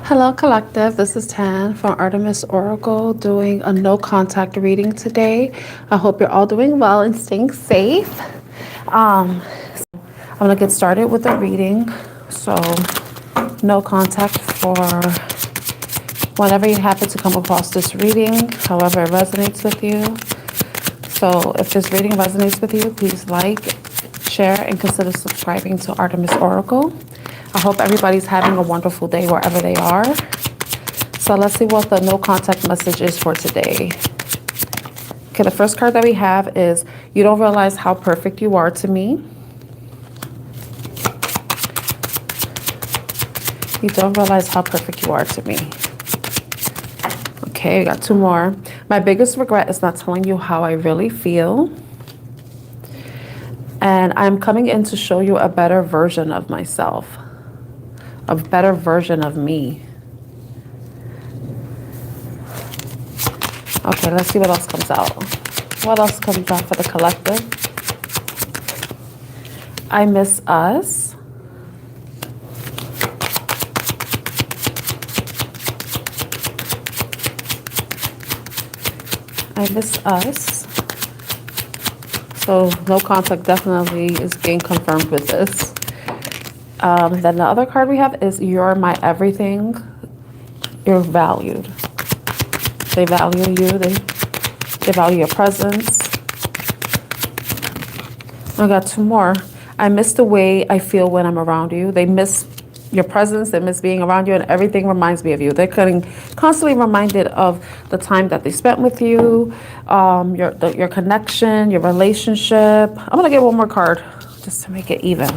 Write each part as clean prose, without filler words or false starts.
Hello, Collective. This is Tan from Artemis Oracle doing a no contact reading today. I hope you're all doing well and staying safe. I'm going to get started with the reading. So, no contact for whenever you happen to come across this reading, however it resonates with you. So, if this reading resonates with you, please like, share, and consider subscribing to Artemis Oracle. I hope everybody's having a wonderful day wherever they are. So let's see what the no contact message is for today. Okay, the first card that we have is, you don't realize how perfect you are to me. You don't realize how perfect you are to me. Okay, we got two more. My biggest regret is not telling you how I really feel. And I'm coming in to show you a better version of myself. A better version of me. Okay, let's see what else comes out. What else comes out for the collective? I miss us. I miss us. So no contact definitely is being confirmed with this. Then the other card we have is, you're my everything. You're valued. They value you. They value your presence. I got two more. I miss the way I feel when I'm around you. They miss your presence. They miss being around you, and everything reminds me of you. They're getting constantly reminded of the time that they spent with you, your connection, your relationship. I'm going to get one more card just to make it even.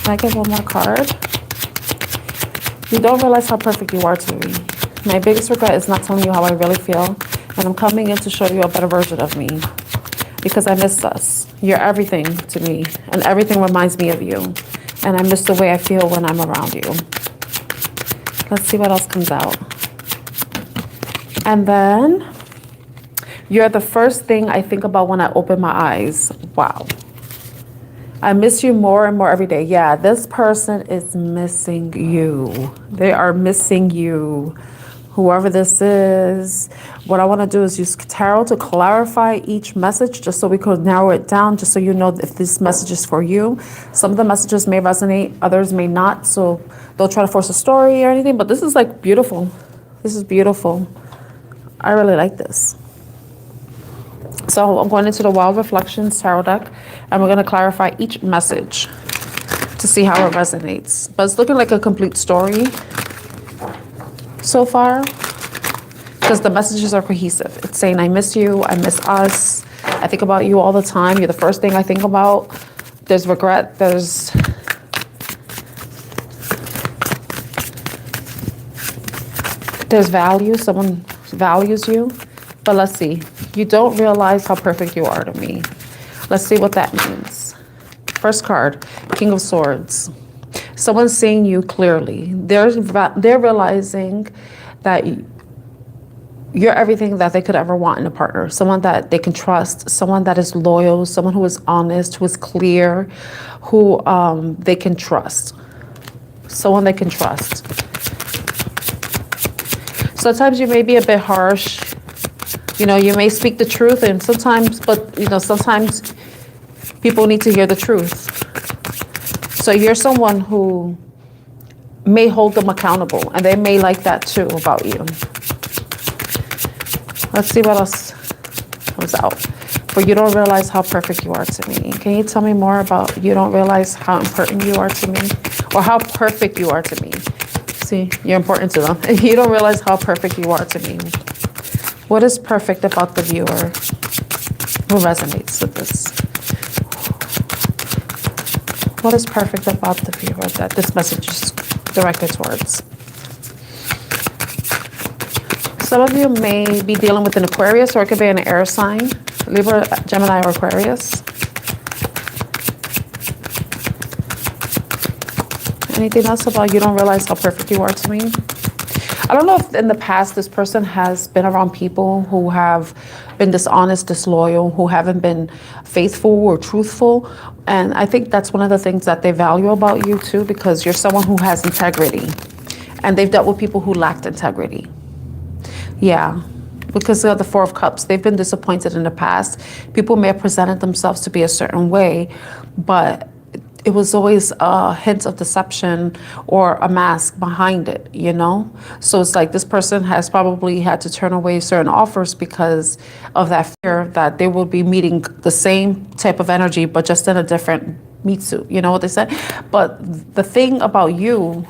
Can I get one more card? You don't realize how perfect you are to me. My biggest regret is not telling you how I really feel. And I'm coming in to show you a better version of me. Because I miss us. You're everything to me. And everything reminds me of you. And I miss the way I feel when I'm around you. Let's see what else comes out. And then, you're the first thing I think about when I open my eyes. Wow. I miss you more and more every day. Yeah, this person is missing you. They are missing you. Whoever this is. What I want to do is use tarot to clarify each message, just so we could narrow it down, just so you know if this message is for you. Some of the messages may resonate, others may not. So don't try to force a story or anything, but this is like beautiful. This is beautiful. I really like this. So I'm going into the Wild Reflections Tarot deck, and we're going to clarify each message to see how it resonates. But it's looking like a complete story so far, because the messages are cohesive. It's saying, I miss you, I miss us, I think about you all the time. You're the first thing I think about. There's regret, there's value. Someone values you. But let's see. You don't realize how perfect you are to me. Let's see what that means. First card, King of Swords. Someone's seeing you clearly. They're realizing that you're everything that they could ever want in a partner. Someone that they can trust. Someone that is loyal. Someone who is honest, who is clear, who they can trust. Someone they can trust. Sometimes you may be a bit harsh. You know, you may speak the truth, and sometimes people need to hear the truth. So you're someone who may hold them accountable, and they may like that too about you. Let's see what else comes out. For you don't realize how perfect you are to me. Can you tell me more about you don't realize how important you are to me, or how perfect you are to me? See, you're important to them. You don't realize how perfect you are to me. What is perfect about the viewer who resonates with this? What is perfect about the viewer that this message is directed towards? Some of you may be dealing with an Aquarius, or it could be an air sign, Libra, Gemini, or Aquarius. Anything else about you don't realize how perfect you are to me? I don't know if in the past this person has been around people who have been dishonest, disloyal, who haven't been faithful or truthful. And I think that's one of the things that they value about you too, because you're someone who has integrity. And they've dealt with people who lacked integrity. Yeah, because of the Four of Cups, they've been disappointed in the past. People may have presented themselves to be a certain way, but it was always a hint of deception or a mask behind it, you know? So it's like this person has probably had to turn away certain offers because of that fear that they will be meeting the same type of energy, but just in a different meat suit. You know what they said? But the thing about you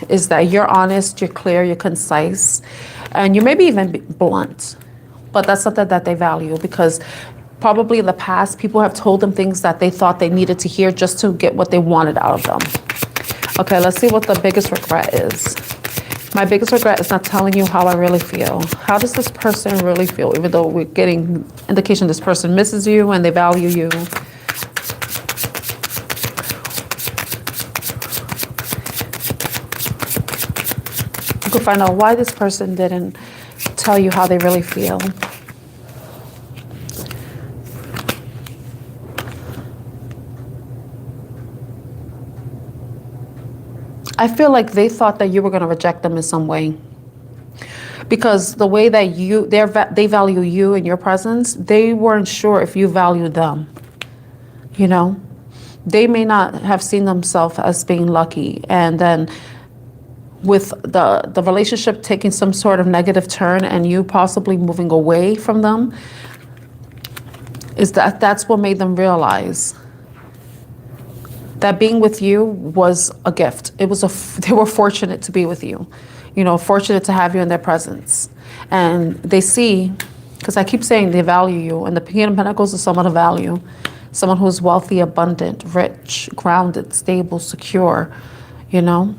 is that you're honest, you're clear, you're concise, and you may be even blunt. But that's something that they value, because probably in the past, people have told them things that they thought they needed to hear just to get what they wanted out of them. Okay, let's see what the biggest regret is. My biggest regret is not telling you how I really feel. How does this person really feel? Even though we're getting indication this person misses you and they value you. You can find out why this person didn't tell you how they really feel. I feel like they thought that you were going to reject them in some way, because the way that they value you and your presence, they weren't sure if you valued them. You know, they may not have seen themselves as being lucky, and then with the relationship taking some sort of negative turn and you possibly moving away from them, that's what made them realize that being with you was a gift. They were fortunate to be with you, you know, fortunate to have you in their presence. And they see, because I keep saying they value you, and the King of Pentacles is someone of value, someone who's wealthy, abundant, rich, grounded, stable, secure, you know.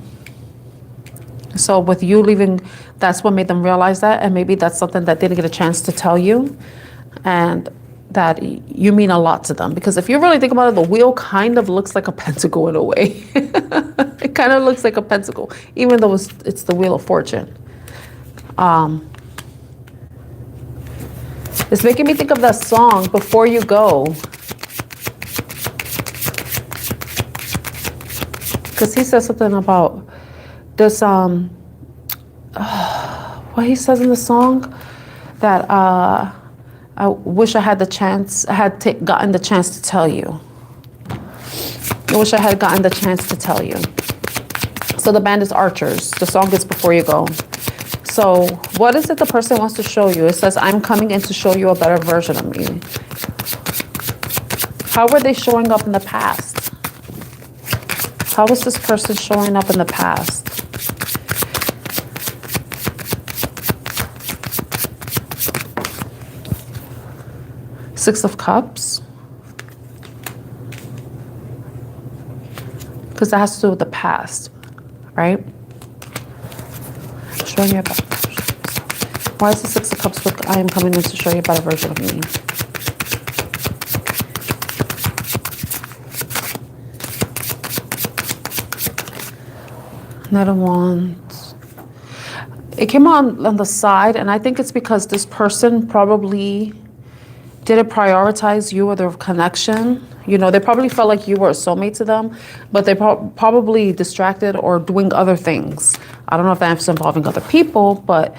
So with you leaving, that's what made them realize that, and maybe that's something that they didn't get a chance to tell you, and that you mean a lot to them. Because if you really think about it, the wheel kind of looks like a pentacle in a way. It kind of looks like a pentacle, even though it's the Wheel of Fortune. It's making me think of that song, Before You Go. Because he says something about this, what he says in the song, that I wish I had the chance, gotten the chance to tell you. I wish I had gotten the chance to tell you. So the band is Archers. The song is Before You Go. So what is it the person wants to show you? It says, I'm coming in to show you a better version of me. How were they showing up in the past? How was this person showing up in the past? Six of Cups. Because that has to do with the past, right? Showing you a better version of yourself. Why is the Six of Cups look, I am coming in to show you a better version of me? Knight of Wands. It came on the side, and I think it's because this person probably didn't prioritize you or their connection. You know, they probably felt like you were a soulmate to them, but they probably distracted or doing other things. I don't know if that's involving other people, but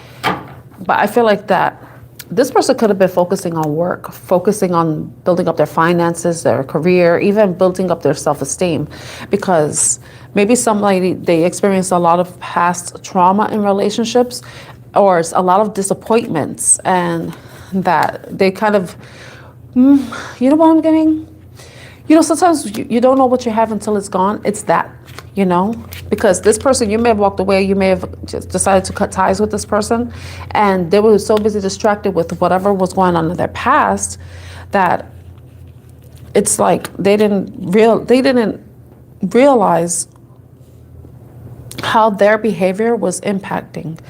I feel like that this person could have been focusing on work, focusing on building up their finances, their career, even building up their self-esteem, because maybe they experienced a lot of past trauma in relationships, or a lot of disappointments, and that they kind of, you know what I'm getting? You know, sometimes you don't know what you have until it's gone. It's that, you know, because this person, you may have walked away, you may have just decided to cut ties with this person, and they were so busy distracted with whatever was going on in their past that it's like they didn't realize how their behavior was impacting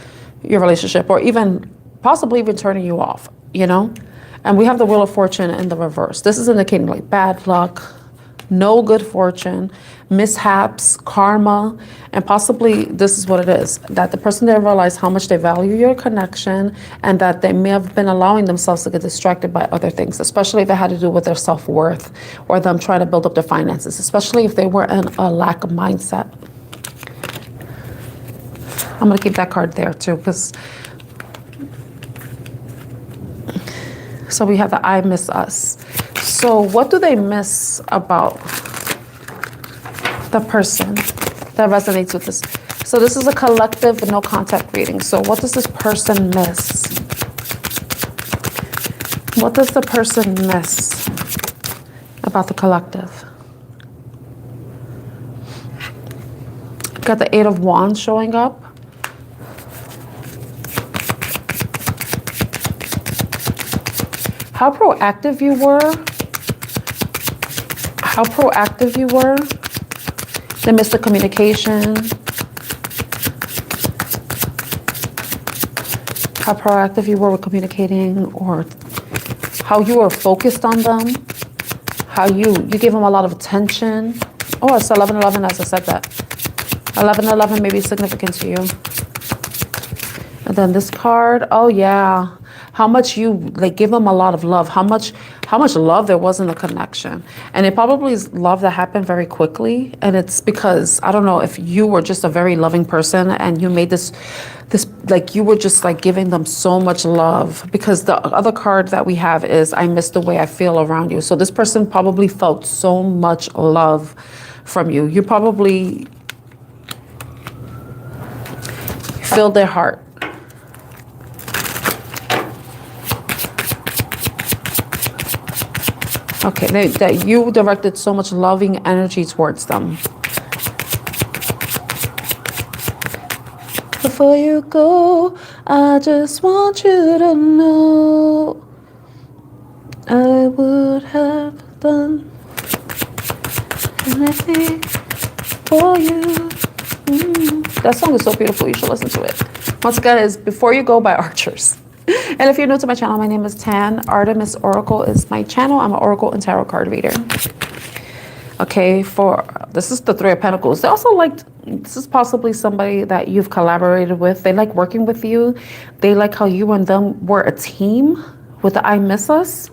your relationship, or even possibly even turning you off, you know? And we have the Wheel of Fortune in the reverse. This is indicating like bad luck, no good fortune, mishaps, karma, and possibly this is what it is, that the person didn't realize how much they value your connection, and that they may have been allowing themselves to get distracted by other things, especially if it had to do with their self-worth or them trying to build up their finances, especially if they were in a lack of mindset. I'm gonna keep that card there too, because so we have the I miss us. So what do they miss about the person that resonates with this? So this is a collective no contact reading. So what does this person miss? What does the person miss about the collective? Got the Eight of Wands showing up. How proactive you were. How proactive you were. They missed the communication. How proactive you were with communicating, or how you were focused on them. How you gave them a lot of attention. Oh, it's 11-11 as I said that. 11-11 may be significant to you. And then this card, oh yeah. How much you like give them a lot of love. How much love there was in the connection. And it probably is love that happened very quickly. And it's because, I don't know, if you were just a very loving person and you made this like you were just like giving them so much love. Because the other card that we have is I miss the way I feel around you. So this person probably felt so much love from you. You probably filled their heart. Okay, that you directed so much loving energy towards them. Before you go, I just want you to know I would have done anything for you. That song is so beautiful, you should listen to it. Once again, it's Before You Go by Archers. And if you're new to my channel, my name is Tan. Artemis Oracle is my channel. I'm an Oracle and Tarot card reader. Okay, this is the Three of Pentacles. They also this is possibly somebody that you've collaborated with. They like working with you. They like how you and them were a team with the I miss us.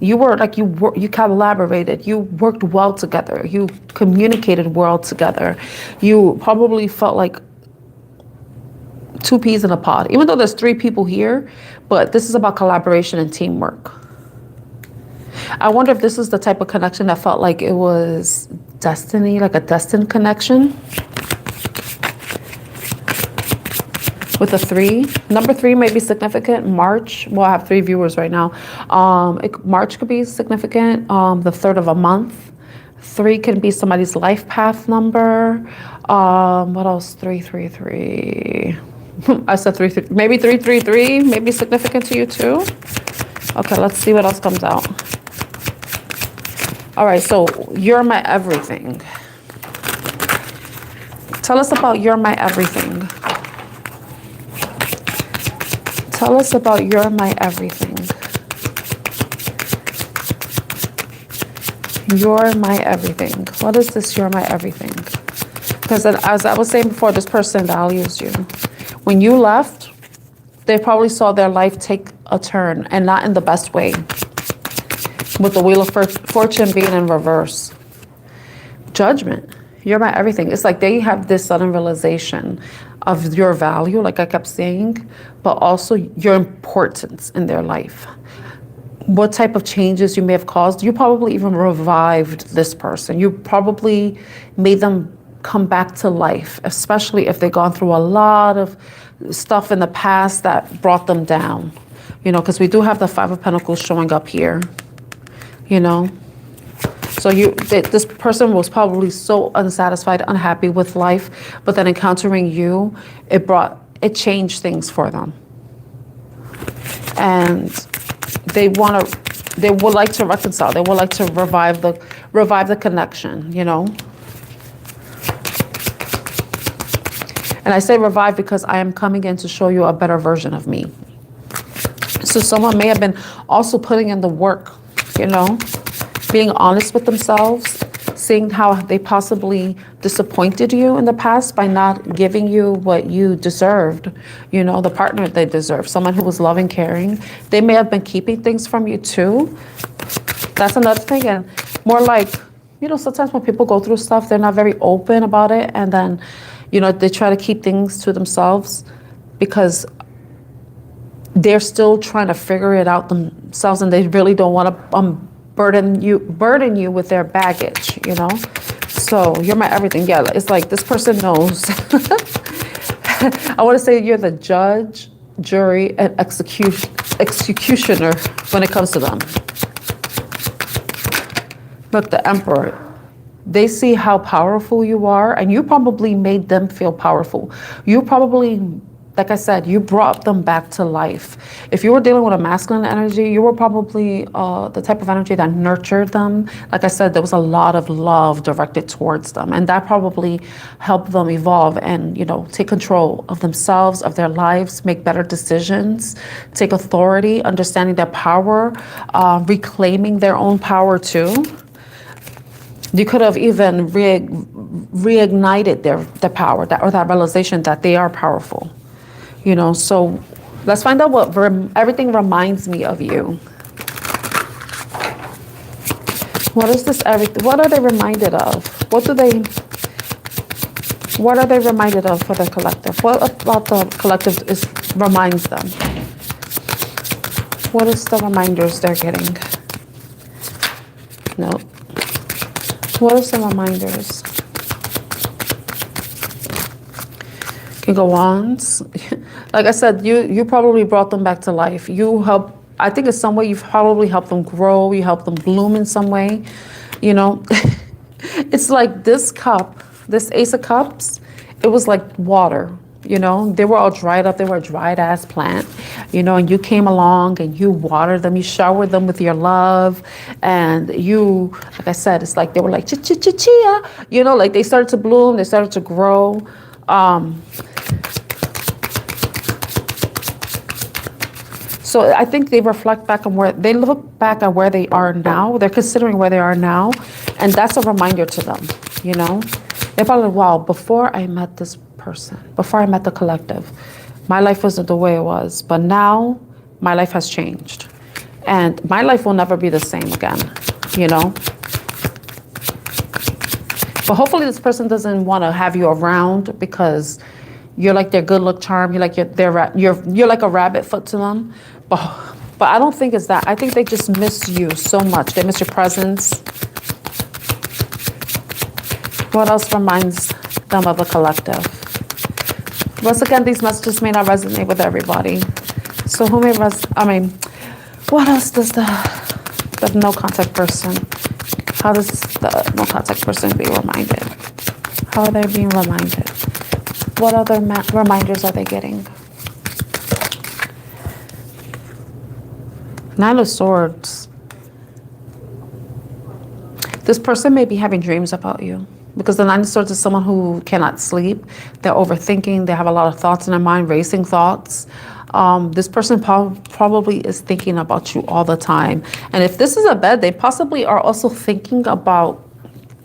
You were like, you collaborated. You worked well together. You communicated well together. You probably felt like two peas in a pod, even though there's three people here, but this is about collaboration and teamwork. I wonder if this is the type of connection that felt like it was destiny, like a destined connection. With a 3. Number 3 may be significant. March, well, I have 3 viewers right now. March could be significant, the 3rd of a month. 3 can be somebody's life path number. What else? 333. I said 333. Maybe 333 may be significant to you too. Okay, let's see what else comes out. All right, so you're my everything. Tell us about you're my everything. Tell us about you're my everything. You're my everything. What is this you're my everything? Because as I was saying before, this person values you. When you left, they probably saw their life take a turn, and not in the best way. With the Wheel of Fortune being in reverse. Judgment. You're my everything. It's like they have this sudden realization of your value, like I kept saying, but also your importance in their life. What type of changes you may have caused. You probably even revived this person. You probably made them come back to life, especially if they've gone through a lot of stuff in the past that brought them down. You know, because we do have the 5 of Pentacles showing up here. You know, so this person was probably so unsatisfied, unhappy with life, but then encountering you, it changed things for them. And they would like to reconcile. They would like to revive the connection, you know. And I say revive because I am coming in to show you a better version of me. So someone may have been also putting in the work, you know, being honest with themselves, seeing how they possibly disappointed you in the past by not giving you what you deserved, you know, the partner they deserve, someone who was loving, caring. They may have been keeping things from you too. That's another thing. And more like, you know, sometimes when people go through stuff, they're not very open about it. And then, They try to keep things to themselves because they're still trying to figure it out themselves, and they really don't want to burden you with their baggage. So you're my everything. Yeah, it's like this person knows. I want to say you're the judge, jury, and executioner when it comes to them. Look, the Emperor. They see how powerful you are, and you probably made them feel powerful. You probably, like I said, you brought them back to life. If you were dealing with a masculine energy, you were probably the type of energy that nurtured them. Like I said, there was a lot of love directed towards them, and that probably helped them evolve and, take control of themselves, of their lives, make better decisions, take authority, understanding their power, reclaiming their own power too. You could have even reignited their power, or that realization that they are powerful. So let's find out what everything reminds me of you. What is this everything? What are they reminded of? What are they reminded of for the collective? What about the collective reminds them? What is the reminders they're getting? No. What are some reminders? King of Wands. Like I said, you probably brought them back to life. I think in some way you've probably helped them grow. You helped them bloom in some way. It's like this cup, this Ace of Cups, it was like water. They were all dried up. They were a dried ass plant, and you came along and you watered them. You showered them with your love. And you, like I said, it's like they were like, chia, like they started to bloom. They started to grow. So I think they reflect back on they look back at where they are now. They're considering where they are now. And that's a reminder to them, They're probably, wow, before I met this person, before I met the collective, my life wasn't the way it was. But now my life has changed. And my life will never be the same again, But hopefully this person doesn't want to have you around because you're like their good luck charm. You're like you're like a rabbit foot to them. But I don't think it's that. I think they just miss you so much. They miss your presence. What else reminds them of the collective? Once again, these messages may not resonate with everybody. So what else does the no contact person, how does the no contact person be reminded? How are they being reminded? What other reminders are they getting? Nine of Swords. This person may be having dreams about you. Because the Nine of Swords is someone who cannot sleep. They're overthinking. They have a lot of thoughts in their mind, racing thoughts. This person probably is thinking about you all the time. And if this is a bed, they possibly are also thinking about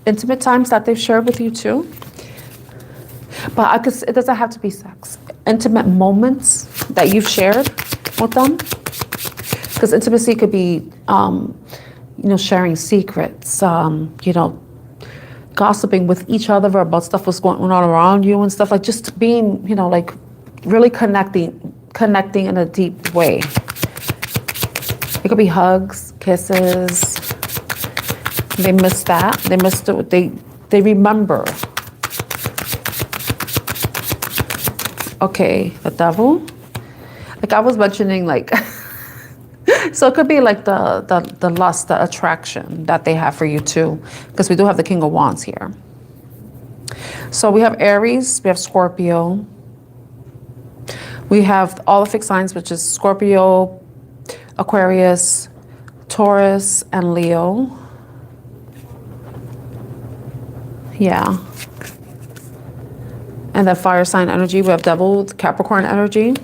intimate times that they've shared with you too. But it doesn't have to be sex. Intimate moments that you've shared with them. Because intimacy could be, sharing secrets, gossiping with each other about stuff that's going on around you and stuff, like just being, like really connecting in a deep way. It could be hugs, kisses. They miss that. They missed it. They remember. Okay, the Devil. Like I was mentioning, like so it could be like the lust, the attraction that they have for you too, because we do have the King of Wands here. So we have Aries, we have Scorpio, we have all the fixed signs, which is Scorpio, Aquarius, Taurus, and Leo. Yeah. And then fire sign energy, we have Devil, Capricorn energy.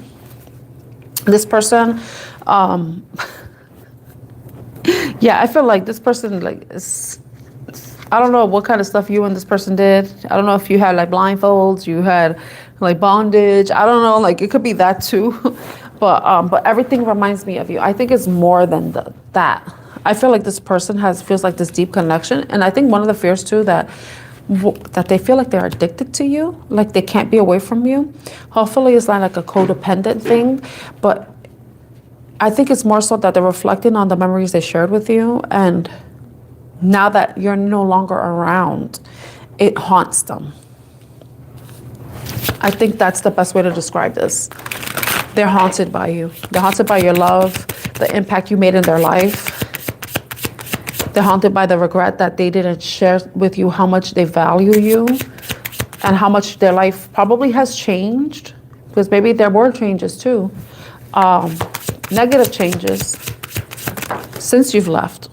This person, yeah, I feel like this person, like, I don't know what kind of stuff you and this person did. I don't know if you had like blindfolds, you had like bondage. I don't know, like it could be that too. But everything reminds me of you. I think it's more than that. I feel like this person feels like this deep connection. And I think one of the fears too that that they feel like they're addicted to you, like they can't be away from you. Hopefully it's not like a codependent thing, but I think it's more so that they're reflecting on the memories they shared with you, and now that you're no longer around, it haunts them. I think that's the best way to describe this. They're haunted by you. They're haunted by your love, the impact you made in their life. They're haunted by the regret that they didn't share with you how much they value you and how much their life probably has changed, because maybe there were changes too. Negative changes since you've left.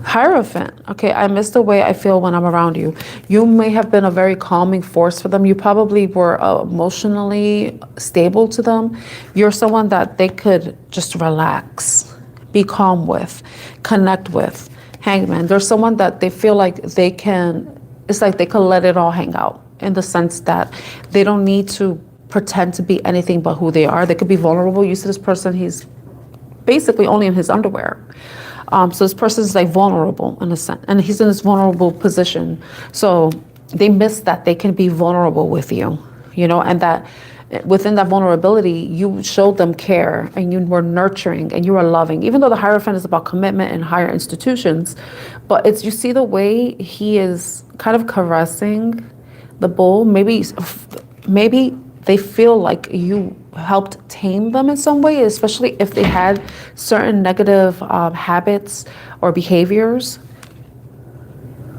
Hierophant. Okay, I miss the way I feel when I'm around you. You may have been a very calming force for them. You probably were emotionally stable to them. You're someone that they could just relax, be calm with, connect with. Hangman. There's someone that they feel like they can, it's like they could let it all hang out, in the sense that they don't need to pretend to be anything but who they are. They could be vulnerable. You see this person, he's basically only in his underwear. So this person is like vulnerable in a sense, and he's in this vulnerable position. So they miss that they can be vulnerable with you, you know, and that within that vulnerability, you showed them care, and you were nurturing, and you were loving, even though the Hierophant is about commitment and higher institutions. But it's, you see the way he is kind of caressing the bull. Maybe they feel like you helped tame them in some way, especially if they had certain negative habits or behaviors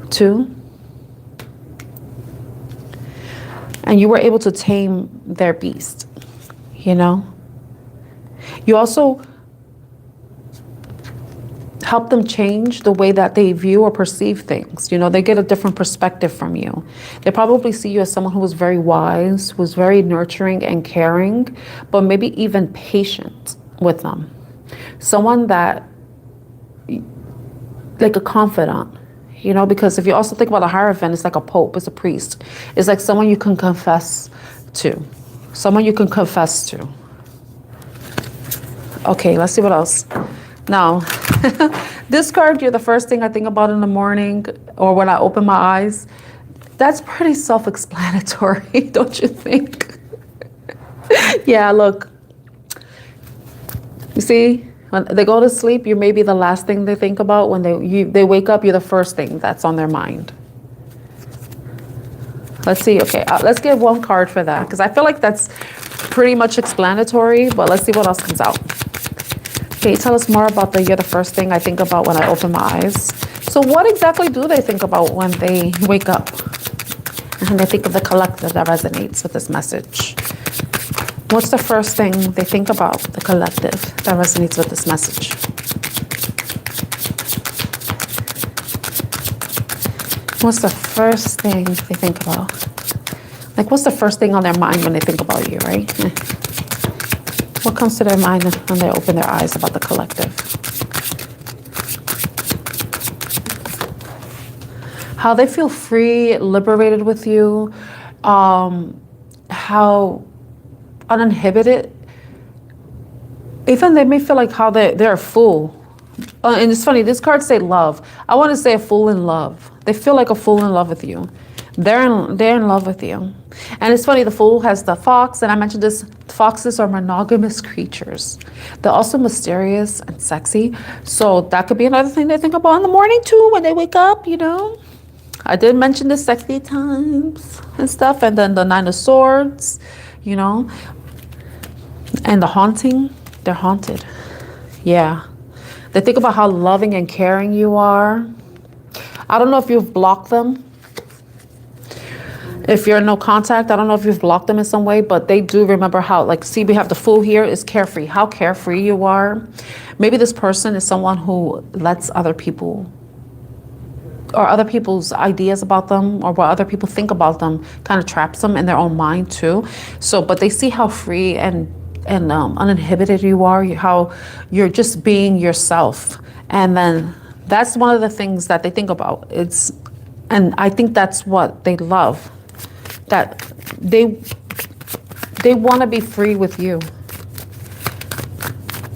too. And you were able to tame their beast, you know? You also help them change the way that they view or perceive things. You know, they get a different perspective from you. They probably see you as someone who was very wise, who was very nurturing and caring, but maybe even patient with them. Someone that, like a confidant, you know, because if you also think about a Hierophant, it's like a pope, it's a priest. It's like someone you can confess to. Someone you can confess to. Okay, let's see what else. Now, this card, you're the first thing I think about in the morning or when I open my eyes. That's pretty self-explanatory, don't you think? Yeah, look. You see, when they go to sleep, you may be the last thing they think about. When they wake up, you're the first thing that's on their mind. Let's see. Okay, let's get one card for that, because I feel like that's pretty much explanatory, but let's see what else comes out. Okay, tell us more about you're the first thing I think about when I open my eyes. So what exactly do they think about when they wake up? And they think of the collective that resonates with this message. What's the first thing they think about, the collective that resonates with this message? What's the first thing they think about? Like, what's the first thing on their mind when they think about you, right? What comes to their mind when they open their eyes about the collective? How they feel free, liberated with you, how uninhibited. Even they may feel like how they're a fool. And it's funny, this card say love. I want to say a fool in love. They feel like a fool in love with you. They're in love with you. And it's funny, the Fool has the fox, and I mentioned this, foxes are monogamous creatures. They're also mysterious and sexy. So that could be another thing they think about in the morning too, when they wake up, you know. I did mention the sexy times and stuff, and then the Nine of Swords, you know. And the haunting, they're haunted. Yeah. They think about how loving and caring you are. I don't know if you've blocked them. If you're in no contact, I don't know if you've blocked them in some way, but they do remember how, like, see, we have the Fool here is carefree, how carefree you are. Maybe this person is someone who lets other people, or other people's ideas about them, or what other people think about them, kind of traps them in their own mind too. So, but they see how free and uninhibited you are, how you're just being yourself. And then that's one of the things that they think about. And I think that's what they love. That they want to be free with you,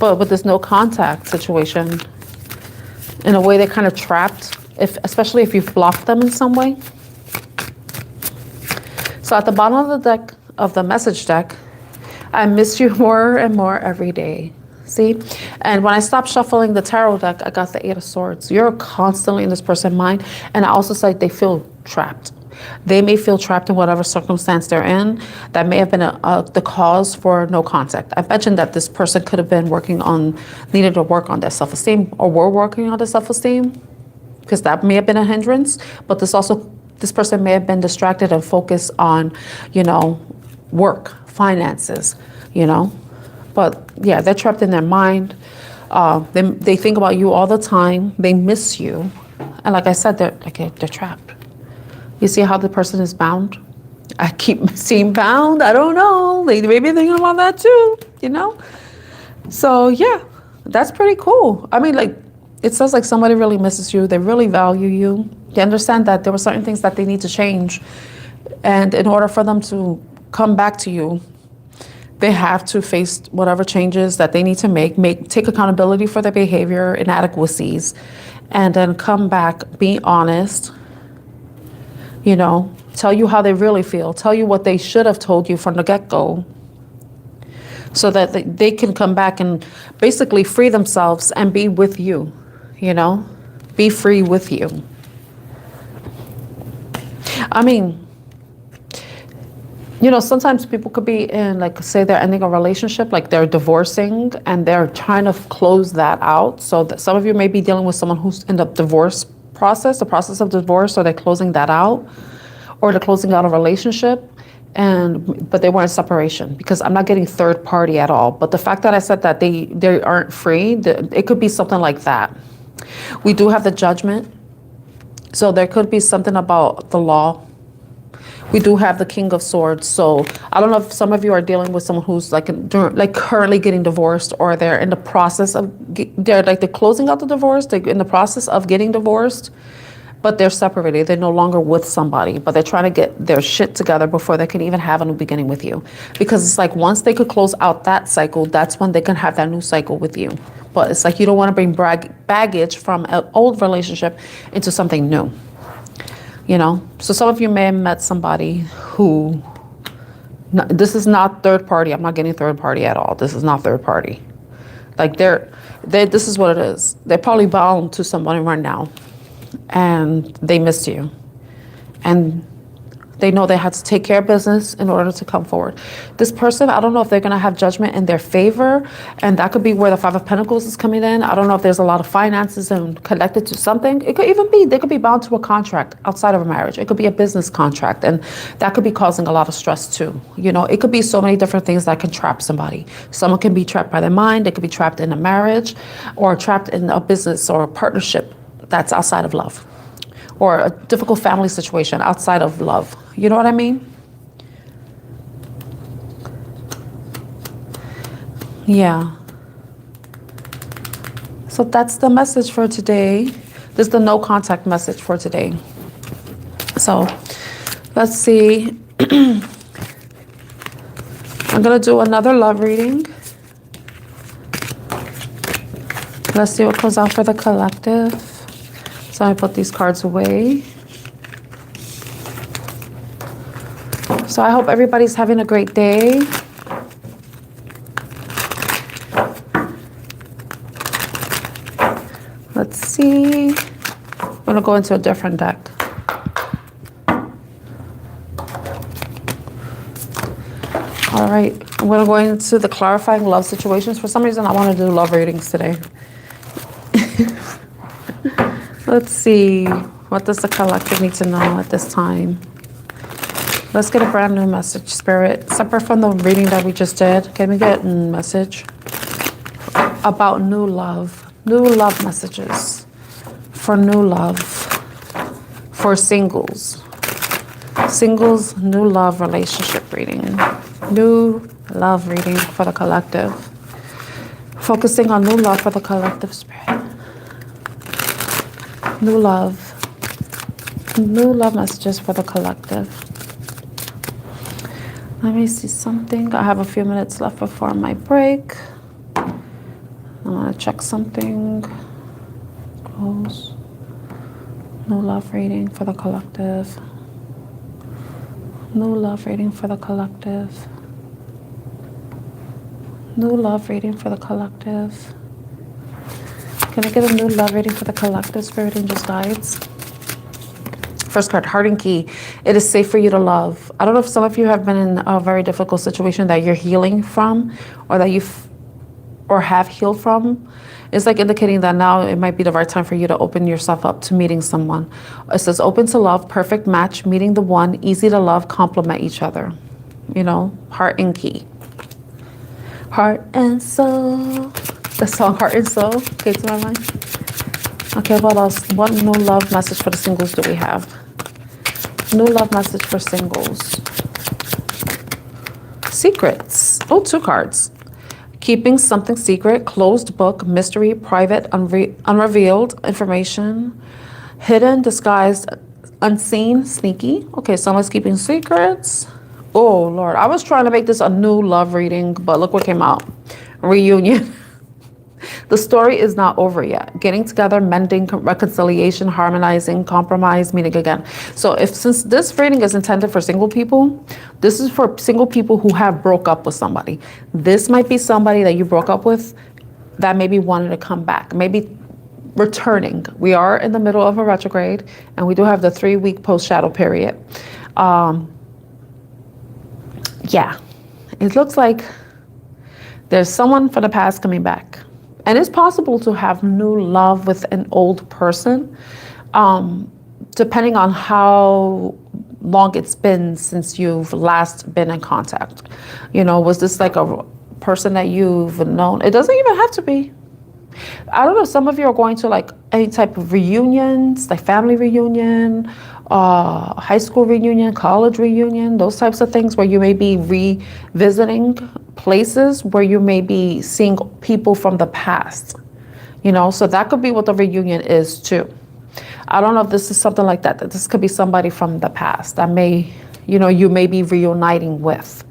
but with this no contact situation, in a way they're kind of trapped especially if you've blocked them in some way. So at the bottom of the deck, of the message deck, I miss you more and more every day. See? And when I stopped shuffling the tarot deck, I got the Eight of Swords. You're constantly in this person's mind. And I also said they feel trapped. They may feel trapped in whatever circumstance they're in. That may have been the cause for no contact. I mentioned that this person could have been needed to work on their self-esteem, or were working on their self-esteem, because that may have been a hindrance. But this person may have been distracted and focused on, work, finances, But yeah, they're trapped in their mind. They think about you all the time. They miss you. And like I said, they're trapped. You see how the person is bound? I keep seeing bound. I don't know. They may be thinking about that too, So yeah, that's pretty cool. I mean, it sounds like somebody really misses you. They really value you. They understand that there were certain things that they need to change. And in order for them to come back to you, they have to face whatever changes that they need to take accountability for their behavior, inadequacies, and then come back, be honest, tell you how they really feel, tell you what they should have told you from the get-go, so that they can come back and basically free themselves and be with you, be free with you. I mean, sometimes people could be in, say they're ending a relationship, they're divorcing and they're trying to close that out. So that some of you may be dealing with someone who's in the process of divorce, or they're closing that out, or they're closing out a relationship, but they were in separation, because I'm not getting third party at all. But the fact that I said that they aren't free, it could be something like that. We do have the Judgment. So there could be something about the law. We do have the King of Swords. So I don't know if some of you are dealing with someone who's currently getting divorced, or they're in the process of, they're closing out the divorce. They're in the process of getting divorced, but they're separated. They're no longer with somebody, but they're trying to get their shit together before they can even have a new beginning with you. Because it's once they could close out that cycle, that's when they can have that new cycle with you. But it's you don't want to bring baggage from an old relationship into something new. So some of you may have met somebody who, this is not third party. I'm not getting third party at all. This is not third party. This is what it is. They're probably bound to somebody right now, and they missed you. And they know they had to take care of business in order to come forward. This person, I don't know if they're going to have Judgment in their favor, and that could be where the Five of Pentacles is coming in. I don't know if there's a lot of finances and connected to something. It could even be, they could be bound to a contract outside of a marriage. It could be a business contract, and that could be causing a lot of stress too. It could be so many different things that can trap somebody. Someone can be trapped by their mind. They could be trapped in a marriage, or trapped in a business or a partnership that's outside of love, or a difficult family situation outside of love. You know what I mean? Yeah. So that's the message for today. This is the no contact message for today. So let's see. I'm going to do another love reading. Let's see what comes out for the collective. So I put these cards away. So I hope everybody's having a great day. Let's see. I'm going to go into a different deck. All right. I'm going to go into the clarifying love situations. For some reason, I want to do love readings today. Let's see. What does the collective need to know at this time? Let's get a brand new message, Spirit. Separate from the reading that we just did. Can we get a message about new love? New love messages for new love. For singles. Singles, new love relationship reading. New love reading for the collective. Focusing on new love for the collective, Spirit. New love. New love messages for the collective. Let me see something. I have a few minutes left before my break. I want to check something. Close. No love reading for the collective. No love reading for the collective. No love reading for the collective. Can I get a new love reading for the collective, Spirit Angels, Guides? First card, Heart and Key. It is safe for you to love. I don't know if some of you have been in a very difficult situation that you're healing from, or that or have healed from. It's like indicating that now it might be the right time for you to open yourself up to meeting someone. It says open to love, perfect match, meeting the one, easy to love, complement each other. You know, Heart and Key. Heart and Soul. The song Heart and Soul came to my mind. Okay, what else? What new love message for the singles do we have? New love message for singles. Secrets. Oh, 2 cards. Keeping something secret, closed book, mystery, private, unrevealed information, hidden, disguised, unseen, sneaky. Okay, someone's keeping secrets. Oh, Lord. I was trying to make this a new love reading, but look what came out. Reunion. The story is not over yet. Getting together, mending, reconciliation, harmonizing, compromise, meeting again. So since this reading is intended for single people, this is for single people who have broke up with somebody. This might be somebody that you broke up with that maybe wanted to come back, maybe returning. We are in the middle of a retrograde, and we do have the 3-week post-shadow period. Yeah, it looks like there's someone from the past coming back. And it's possible to have new love with an old person, depending on how long it's been since you've last been in contact. You know, was this like a person that you've known? It doesn't even have to be. I don't know, some of you are going to like any type of reunions, like family reunion, high school reunion, college reunion, those types of things where you may be revisiting places where you may be seeing people from the past, you know, so that could be what the reunion is too. I don't know if this is something like that, that this could be somebody from the past that may, you know, you may be reuniting with.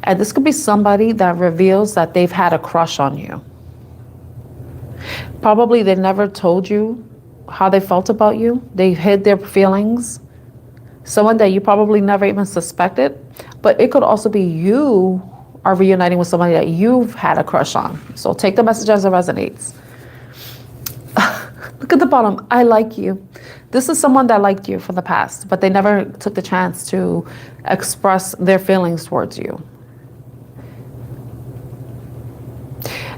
And this could be somebody that reveals that they've had a crush on you. Probably they never told you how they felt about you. They hid their feelings. Someone that you probably never even suspected. But it could also be you are reuniting with somebody that you've had a crush on. So take the message as it resonates. Look at the bottom. I like you. This is someone that liked you from the past, but they never took the chance to express their feelings towards you.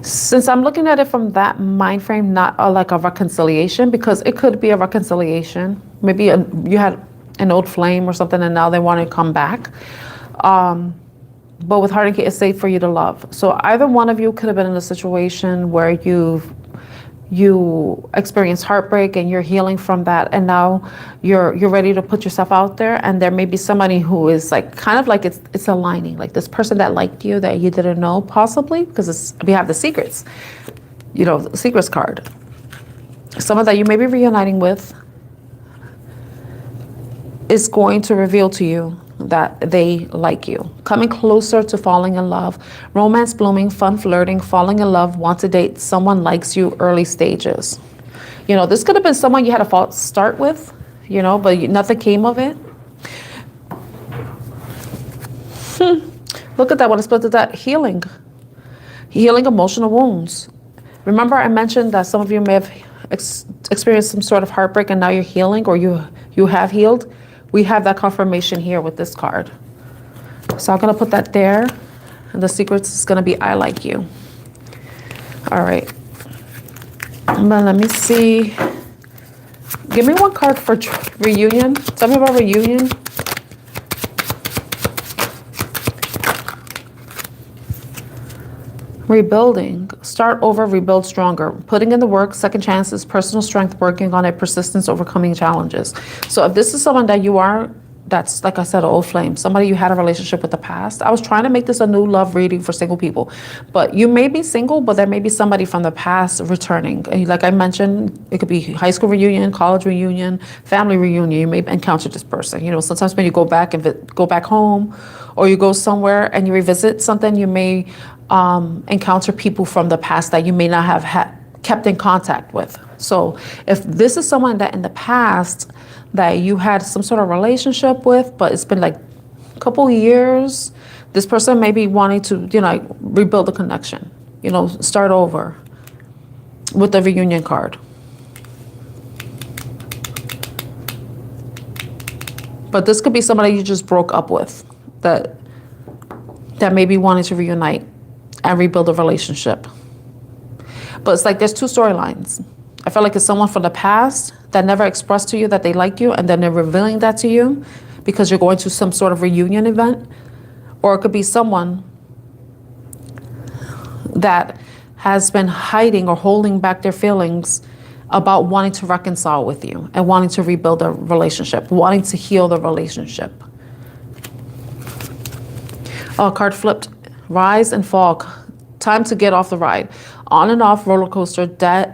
Since I'm looking at it from that mind frame, not like a reconciliation, because it could be a reconciliation. Maybe you had an old flame or something and now they want to come back. But with Heart and Key, it's safe for you to love. So either one of you could have been in a situation where you experienced heartbreak and you're healing from that, and now you're ready to put yourself out there, and there may be somebody who is like kind of like it's aligning, like this person that liked you that you didn't know, possibly because we have the secrets, you know, the secrets card. Someone that you may be reuniting with is going to reveal to you that they like you. Coming closer to falling in love. Romance blooming, fun flirting, falling in love, want to date, someone likes you, early stages. You know, this could have been someone you had a false start with, you know, but nothing came of it. Look at that, when I split at that, healing. Healing emotional wounds. Remember I mentioned that some of you may have experienced some sort of heartbreak and now you're healing, or you have healed. We have that confirmation here with this card. So I'm going to put that there. And the secrets is going to be I like you. All right. But let me see. Give me one card for reunion. Tell me about reunion. Rebuilding. Start over, rebuild stronger. Putting in the work, second chances, personal strength, working on it, persistence, overcoming challenges. So if this is someone that you are, that's, like I said, an old flame, somebody you had a relationship with the past. I was trying to make this a new love reading for single people. But you may be single, but there may be somebody from the past returning. And like I mentioned, it could be high school reunion, college reunion, family reunion. You may encounter this person. You know, sometimes when you go back and go back home, or you go somewhere and you revisit something, you may encounter people from the past that you may not have had kept in contact with. So if this is someone that in the past that you had some sort of relationship with, but it's been like a couple years, this person may be wanting to, like rebuild the connection, start over with the reunion card. But this could be somebody you just broke up with that may be wanting to reunite and rebuild a relationship. But it's like there's two storylines. I feel like it's someone from the past that never expressed to you that they like you, and then they're revealing that to you because you're going to some sort of reunion event. Or it could be someone that has been hiding or holding back their feelings about wanting to reconcile with you and wanting to rebuild a relationship, wanting to heal the relationship. Oh, card flipped. Rise and fall. Time to get off the ride. On and off roller coaster,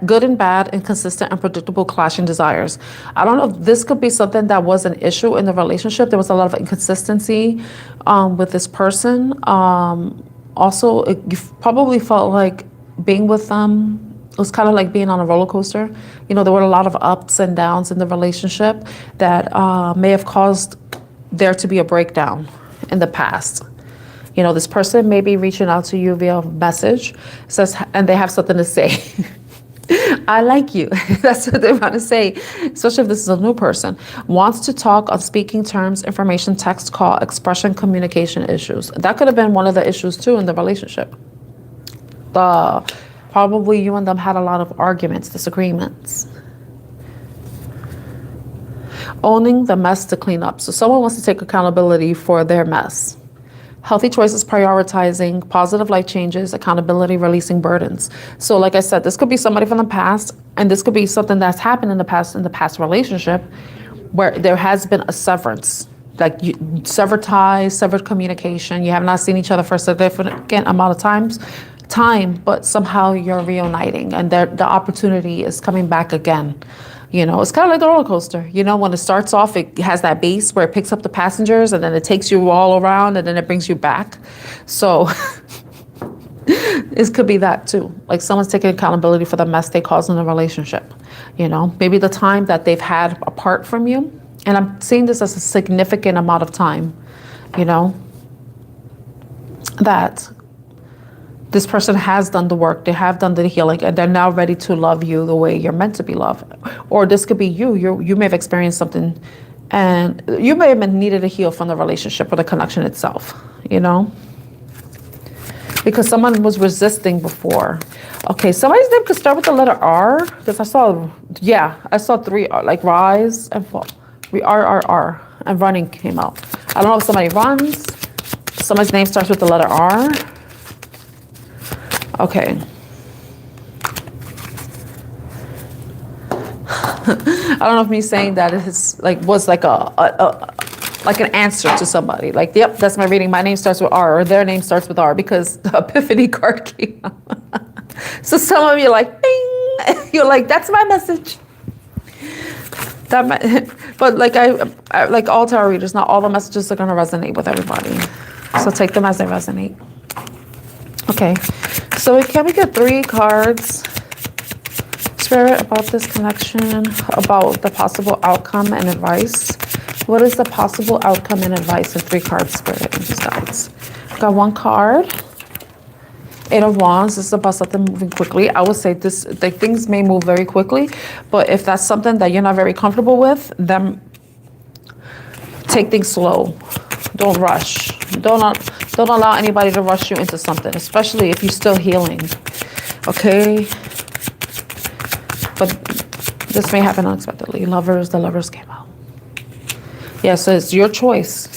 good and bad, inconsistent and predictable clashing desires. I don't know if this could be something that was an issue in the relationship. There was a lot of inconsistency with this person. Also, you probably felt like being with them, it was kind of like being on a roller coaster. There were a lot of ups and downs in the relationship that may have caused there to be a breakdown in the past. This person may be reaching out to you via message, and they have something to say. I like you. That's what they want to say, especially if this is a new person. Wants to talk on speaking terms, information, text, call, expression, communication issues. That could have been one of the issues too in the relationship. Probably you and them had a lot of arguments, disagreements. Owning the mess to clean up. So someone wants to take accountability for their mess. Healthy choices, prioritizing, positive life changes, accountability, releasing burdens. So like I said, this could be somebody from the past, and this could be something that's happened in the past relationship where there has been a severance, like you severed ties, severed communication. You have not seen each other for a significant amount of time, but somehow you're reuniting and the opportunity is coming back again. It's kind of like the roller coaster. When it starts off, it has that base where it picks up the passengers and then it takes you all around and then it brings you back. So it could be that too. Like someone's taking accountability for the mess they caused in the relationship. Maybe the time that they've had apart from you. And I'm seeing this as a significant amount of time, that this person has done the work, they have done the healing, and they're now ready to love you the way you're meant to be loved. Or this could be you may have experienced something and you may have been needed to heal from the relationship or the connection itself, because someone was resisting before. Okay, somebody's name could start with the letter R, because I saw three, like rise and fall. R, and running came out. I don't know if somebody runs. Somebody's name starts with the letter R. Okay. I don't know if me saying that was like like an answer to somebody. Like, yep, that's my reading. My name starts with R, or their name starts with R, because the Epiphany card came out. So some of you are like, bing. You're like, that's my message. But like I like all tarot readers, not all the messages are going to resonate with everybody. So take them as they resonate. Okay. So can we get 3 cards, Spirit, about this connection, about the possible outcome and advice? What is the possible outcome and advice in 3 cards, Spirit, and just guides? Got 1 card, 8 of Wands. This is about something moving quickly. I would say this, like, things may move very quickly, but if that's something that you're not very comfortable with, then take things slow. Don't rush. Don't allow anybody to rush you into something, especially if you're still healing. Okay? But this may happen unexpectedly. The lovers came out. Yeah, so it's your choice,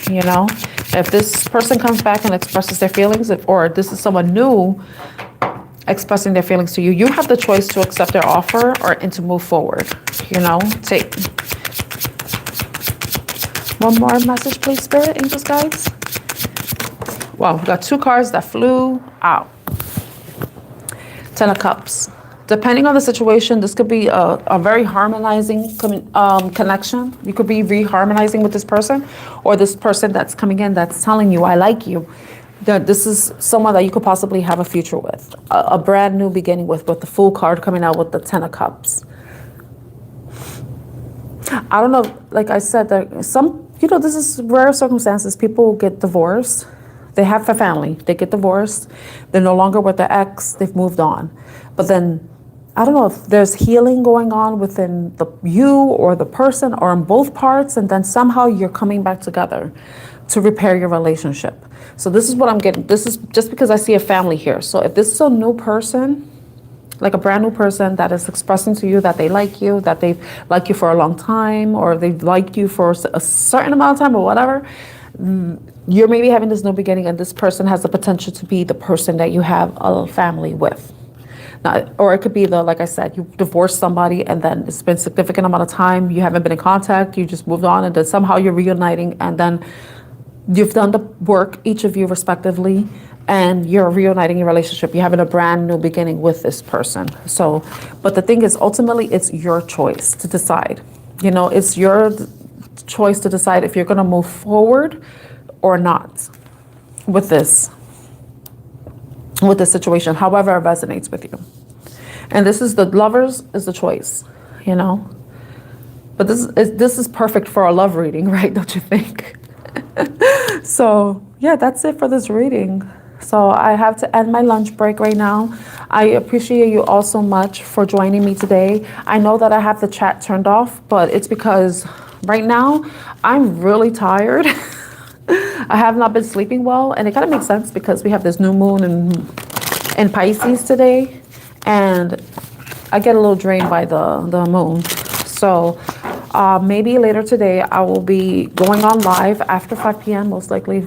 If this person comes back and expresses their feelings, or this is someone new expressing their feelings to you, you have the choice to accept their offer and to move forward, Take one more message, please, Spirit, Angels, Guides. Wow, we got 2 cards that flew out. 10 of Cups. Depending on the situation, this could be a very harmonizing connection. You could be re-harmonizing with this person, or this person that's coming in that's telling you, I like you. that this is someone that you could possibly have a future with, a brand new beginning with the Fool card coming out with the Ten of Cups. I don't know, like I said, that some, this is rare circumstances. People get divorced. They have a family. They get divorced. They're no longer with their ex. They've moved on. But then, I don't know if there's healing going on within you or the person or in both parts. And then somehow you're coming back together to repair your relationship. So this is what I'm getting. This is just because I see a family here. So if this is a new person, like a brand new person that is expressing to you that they like you, that they've liked you for a long time, or they've liked you for a certain amount of time or whatever, you're maybe having this new beginning, and this person has the potential to be the person that you have a family with. Now, or it could be like I said, you divorced somebody and then it's been a significant amount of time, you haven't been in contact, you just moved on, and then somehow you're reuniting, and then you've done the work, each of you respectively, and you're reuniting your relationship. You're having a brand new beginning with this person. So, but the thing is, ultimately, it's your choice to decide. It's your choice to decide if you're going to move forward or not with this situation, however it resonates with you. And this is the Lovers is the choice, But this is perfect for a love reading, right? Don't you think? So yeah, that's it for this reading. So I have to end my lunch break right now. I appreciate you all so much for joining me today. I know that I have the chat turned off, but it's because right now I'm really tired. I have not been sleeping well, and it kind of makes sense because we have this new moon in Pisces today, and I get a little drained by the moon. So maybe later today I will be going on live after 5 p.m., most likely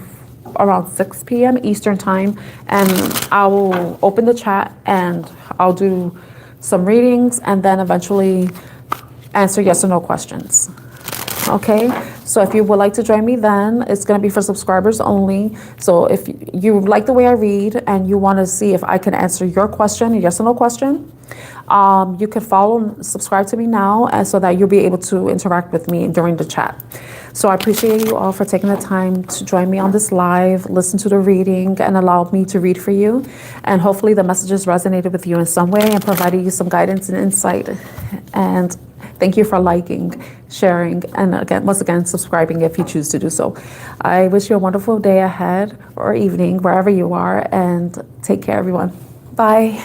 around 6 p.m. Eastern time, and I will open the chat and I'll do some readings and then eventually answer yes or no questions. Okay, so if you would like to join me, then it's going to be for subscribers only. So if you like the way I read and you want to see if I can answer your question, a yes or no question, you can follow and subscribe to me now, and so that you'll be able to interact with me during the chat. So I appreciate you all for taking the time to join me on this live, listen to the reading, and allow me to read for you. And hopefully the messages resonated with you in some way and provided you some guidance and insight. And thank you for liking, sharing, and once again, subscribing if you choose to do so. I wish you a wonderful day ahead or evening, wherever you are, and take care, everyone. Bye.